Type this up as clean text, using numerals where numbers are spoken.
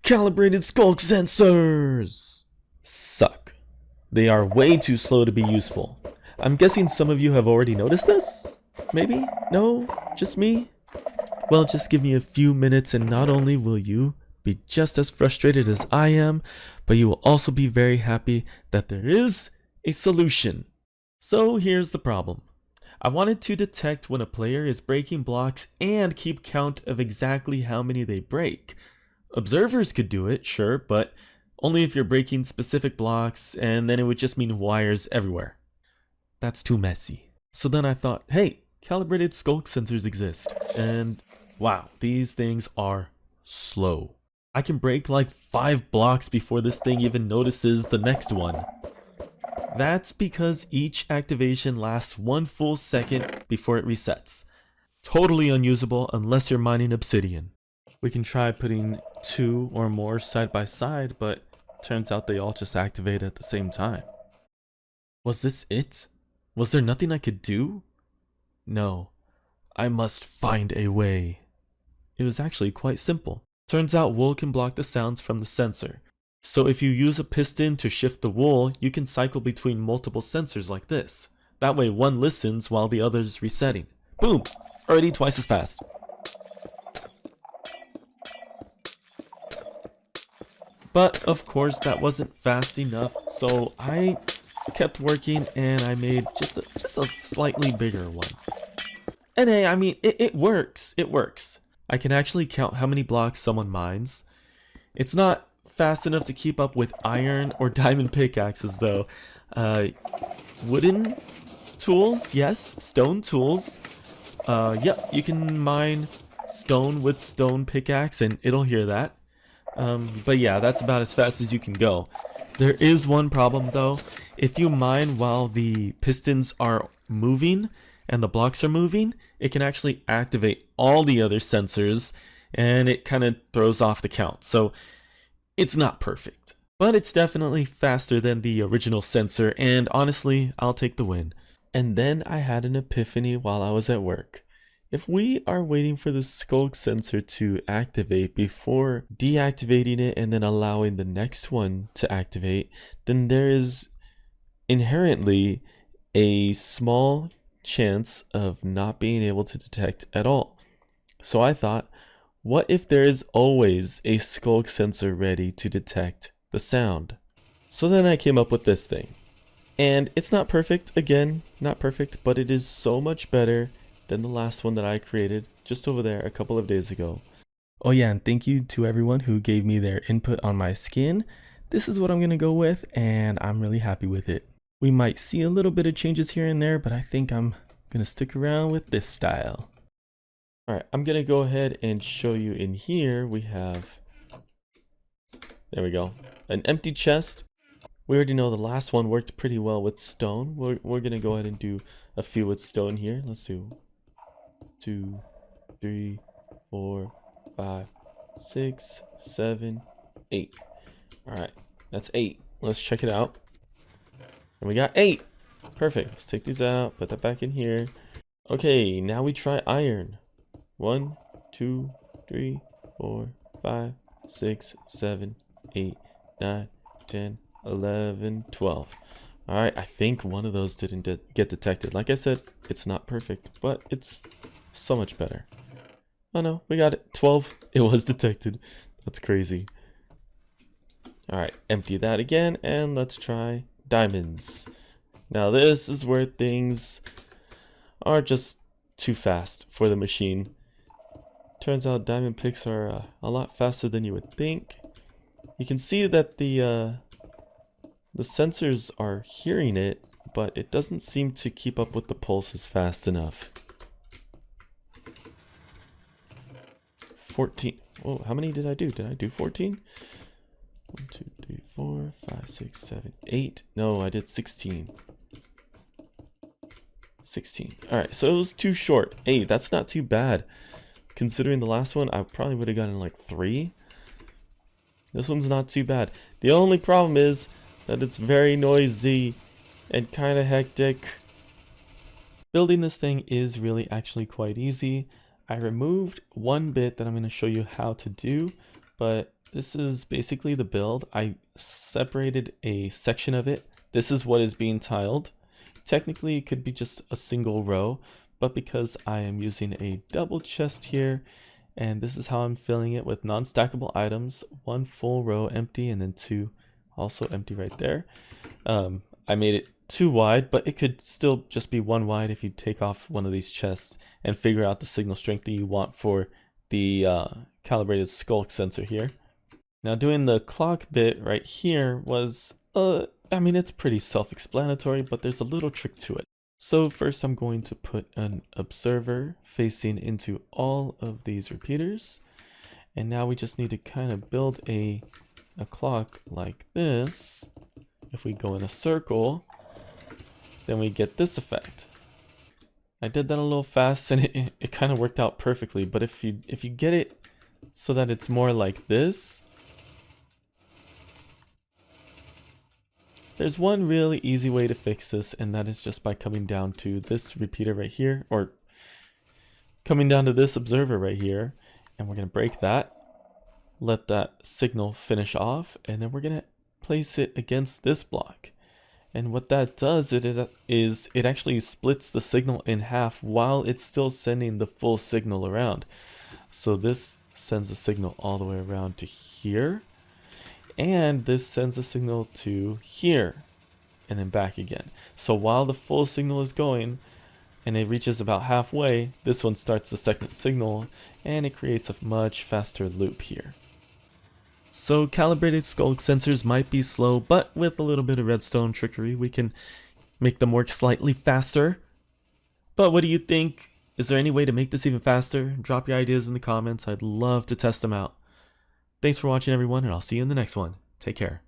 Calibrated Sculk Sensors suck. They are way too slow to be useful. I'm guessing some of you have already noticed this? Maybe? No? Just me? Well, just give me a few minutes and not only will you be just as frustrated as I am, but you will also be very happy that there is a solution. So here's the problem. I wanted to detect when a player is breaking blocks and keep count of exactly how many they break. Observers could do it, sure, but only if you're breaking specific blocks, and then it would just mean wires everywhere. That's too messy. So then I thought, hey, calibrated Sculk sensors exist, and wow, these things are slow. I can break like 5 blocks before this thing even notices the next one. That's because each activation lasts 1 full second before it resets. Totally unusable unless you're mining obsidian. We can try putting 2 or more side by side, but turns out they all just activate at the same time. Was this it? Was there nothing I could do? No. I must find a way. It was actually quite simple. Turns out wool can block the sounds from the sensor. So if you use a piston to shift the wool, you can cycle between multiple sensors like this. That way one listens while the other is resetting. Boom! Already twice as fast. But of course that wasn't fast enough, so I kept working and I made just a slightly bigger one. And hey, I mean, it works. It works. I can actually count how many blocks someone mines. It's not fast enough to keep up with iron or diamond pickaxes though. Wooden tools, yes. Stone tools. Yep, you can mine stone with stone pickaxe and it'll hear that. But yeah, that's about as fast as you can go. There is one problem though. If you mine while the pistons are moving and the blocks are moving, it can actually activate all the other sensors and it kind of throws off the count. So it's not perfect, but it's definitely faster than the original sensor, and honestly, I'll take the win. And then I had an epiphany while I was at work. If we are waiting for the Sculk sensor to activate before deactivating it and then allowing the next one to activate, then there is inherently a small chance of not being able to detect at all. So I thought, what if there is always a Sculk sensor ready to detect the sound? So then I came up with this thing. And it's not perfect, again, not perfect, but it is so much better than the last one that I created just over there a couple of days ago. Oh yeah, and thank you to everyone who gave me their input on my skin. This is what I'm gonna go with, and I'm really happy with it. We might see a little bit of changes here and there, but I think I'm gonna stick around with this style. Alright, I'm gonna go ahead and show you in here. We have, there we go, an empty chest. We already know the last one worked pretty well with stone. We're gonna go ahead and do a few with stone here. Let's do 2, 3, 4, 5, 6, 7, 8. Alright, that's 8. Let's check it out. And we got 8. Perfect. Let's take these out, put that back in here. Okay, now we try iron. 1, 2, 3, 4, 5, 6, 7, 8, 9, 10, 11, 12. Alright, I think one of those didn't get detected. Like I said, it's not perfect, but it's so much better. Oh no, we got it. 12. It was detected. That's crazy. Alright, empty that again, and let's try diamonds. Now this is where things are just too fast for the machine. Turns out diamond picks are a lot faster than you would think. You can see that the sensors are hearing it, but it doesn't seem to keep up with the pulses fast enough. 14. Oh, how many did I do? Did I do 14? 1, 2, 3, 4, 5, 6, 7, 8. No, I did 16. 16. Alright, so it was too short. Hey, that's not too bad. Considering the last one, I probably would have gotten like 3. This one's not too bad. The only problem is that it's very noisy and kind of hectic. Building this thing is really actually quite easy. I removed one bit that I'm going to show you how to do, but this is basically the build. I separated a section of it. This is what is being tiled. Technically, it could be just a single row, but because I am using a double chest here, and this is how I'm filling it with non-stackable items, one full row empty and then two also empty right there. I made it too wide, but it could still just be one wide if you take off one of these chests and figure out the signal strength that you want for the calibrated Sculk sensor here. Now doing the clock bit right here was, I mean, it's pretty self-explanatory, but there's a little trick to it. So first I'm going to put an observer facing into all of these repeaters. And now we just need to kind of build a clock like this. If we go in a circle, then we get this effect. I did that a little fast and it kind of worked out perfectly, but if you get it so that it's more like this, there's one really easy way to fix this, and that is just by coming down to this repeater right here, or coming down to this observer right here, and we're going to break that, let that signal finish off, and then we're going to place it against this block. And what that does is it actually splits the signal in half while it's still sending the full signal around. So this sends a signal all the way around to here, and this sends a signal to here and then back again. So while the full signal is going and it reaches about halfway, this one starts the second signal and it creates a much faster loop here. So calibrated Sculk sensors might be slow, but with a little bit of redstone trickery, we can make them work slightly faster. But what do you think? Is there any way to make this even faster? Drop your ideas in the comments. I'd love to test them out. Thanks for watching, everyone, and I'll see you in the next one. Take care.